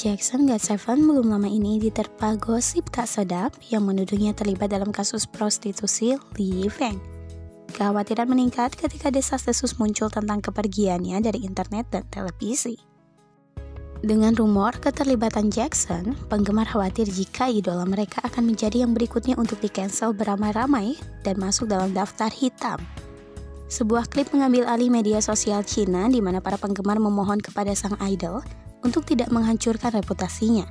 Jackson GOT7 belum lama ini diterpa gosip tak sedap yang menuduhnya terlibat dalam kasus prostitusi Lee Feng. Kekhawatiran meningkat ketika desas-desus muncul tentang kepergiannya dari internet dan televisi. Dengan rumor keterlibatan Jackson, penggemar khawatir jika idola mereka akan menjadi yang berikutnya untuk di-cancel beramai-ramai dan masuk dalam daftar hitam. Sebuah klip mengambil alih media sosial Cina di mana para penggemar memohon kepada sang idol untuk tidak menghancurkan reputasinya.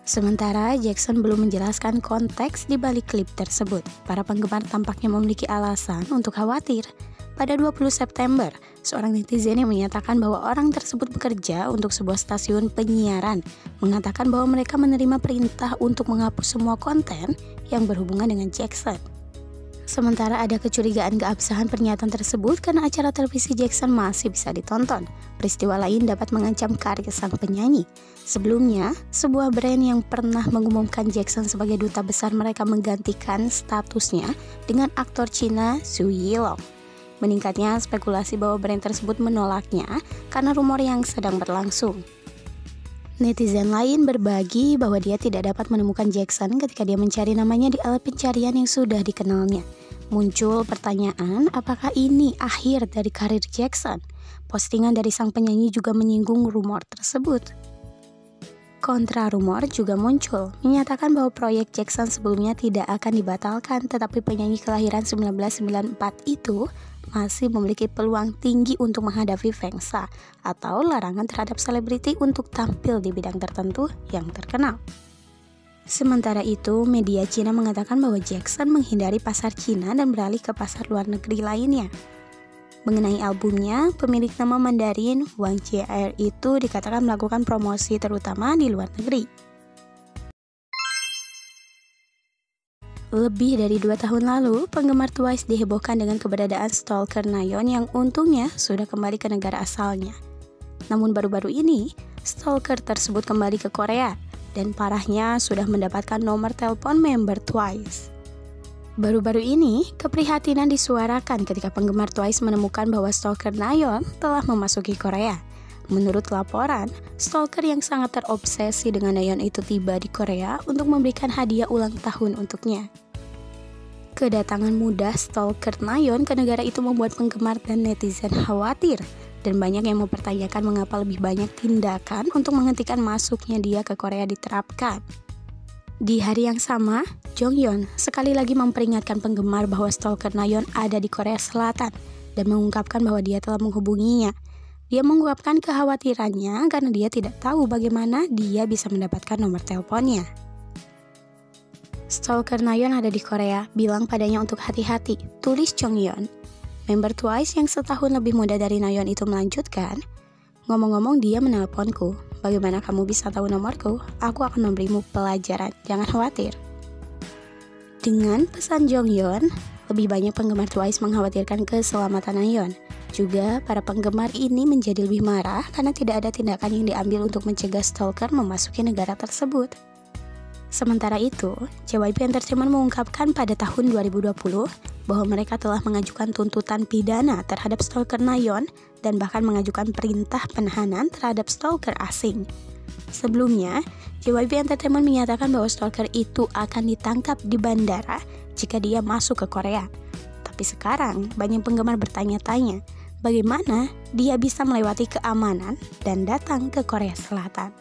Sementara Jackson belum menjelaskan konteks di balik klip tersebut. Para penggemar tampaknya memiliki alasan untuk khawatir. Pada 20 September, seorang netizen yang menyatakan bahwa orang tersebut bekerja untuk sebuah stasiun penyiaran mengatakan bahwa mereka menerima perintah untuk menghapus semua konten yang berhubungan dengan Jackson. Sementara ada kecurigaan keabsahan pernyataan tersebut karena acara televisi Jackson masih bisa ditonton. Peristiwa lain dapat mengancam karir sang penyanyi. Sebelumnya, sebuah brand yang pernah mengumumkan Jackson sebagai duta besar mereka menggantikan statusnya dengan aktor Cina Zhu Yilong. Meningkatnya spekulasi bahwa brand tersebut menolaknya karena rumor yang sedang berlangsung. Netizen lain berbagi bahwa dia tidak dapat menemukan Jackson ketika dia mencari namanya di alat pencarian yang sudah dikenalnya. Muncul pertanyaan, apakah ini akhir dari karir Jackson? Postingan dari sang penyanyi juga menyinggung rumor tersebut. Kontra rumor juga muncul, menyatakan bahwa proyek Jackson sebelumnya tidak akan dibatalkan, tetapi penyanyi kelahiran 1994 itu masih memiliki peluang tinggi untuk menghadapi Fengsa atau larangan terhadap selebriti untuk tampil di bidang tertentu yang terkenal. Sementara itu, media Cina mengatakan bahwa Jackson menghindari pasar Cina dan beralih ke pasar luar negeri lainnya. Mengenai albumnya, pemilik nama Mandarin Wang Jier itu dikatakan melakukan promosi terutama di luar negeri. Lebih dari 2 tahun lalu, penggemar Twice dihebohkan dengan keberadaan stalker Nayeon yang untungnya sudah kembali ke negara asalnya. Namun baru-baru ini, stalker tersebut kembali ke Korea dan parahnya sudah mendapatkan nomor telepon member Twice. Baru-baru ini, keprihatinan disuarakan ketika penggemar Twice menemukan bahwa stalker Nayeon telah memasuki Korea. Menurut laporan, stalker yang sangat terobsesi dengan Nayeon itu tiba di Korea untuk memberikan hadiah ulang tahun untuknya. Kedatangan mudah stalker Nayeon ke negara itu membuat penggemar dan netizen khawatir, dan banyak yang mempertanyakan mengapa lebih banyak tindakan untuk menghentikan masuknya dia ke Korea diterapkan. Di hari yang sama, Jonghyun sekali lagi memperingatkan penggemar bahwa stalker Nayeon ada di Korea Selatan dan mengungkapkan bahwa dia telah menghubunginya. Dia mengungkapkan kekhawatirannya karena dia tidak tahu bagaimana dia bisa mendapatkan nomor teleponnya. Stalker Nayeon ada di Korea, bilang padanya untuk hati-hati, tulis Jonghyun. Member Twice yang setahun lebih muda dari Nayeon itu melanjutkan, ngomong-ngomong dia menelponku, bagaimana kamu bisa tahu nomorku? Aku akan memberimu pelajaran, jangan khawatir. Dengan pesan Jonghyun, lebih banyak penggemar Twice mengkhawatirkan keselamatan Nayeon. Juga, para penggemar ini menjadi lebih marah karena tidak ada tindakan yang diambil untuk mencegah stalker memasuki negara tersebut. Sementara itu, JYP Entertainment mengungkapkan pada tahun 2020 bahwa mereka telah mengajukan tuntutan pidana terhadap stalker Nayeon dan bahkan mengajukan perintah penahanan terhadap stalker asing. Sebelumnya, JYP Entertainment menyatakan bahwa stalker itu akan ditangkap di bandara jika dia masuk ke Korea. Tapi sekarang, banyak penggemar bertanya-tanya, bagaimana dia bisa melewati keamanan dan datang ke Korea Selatan.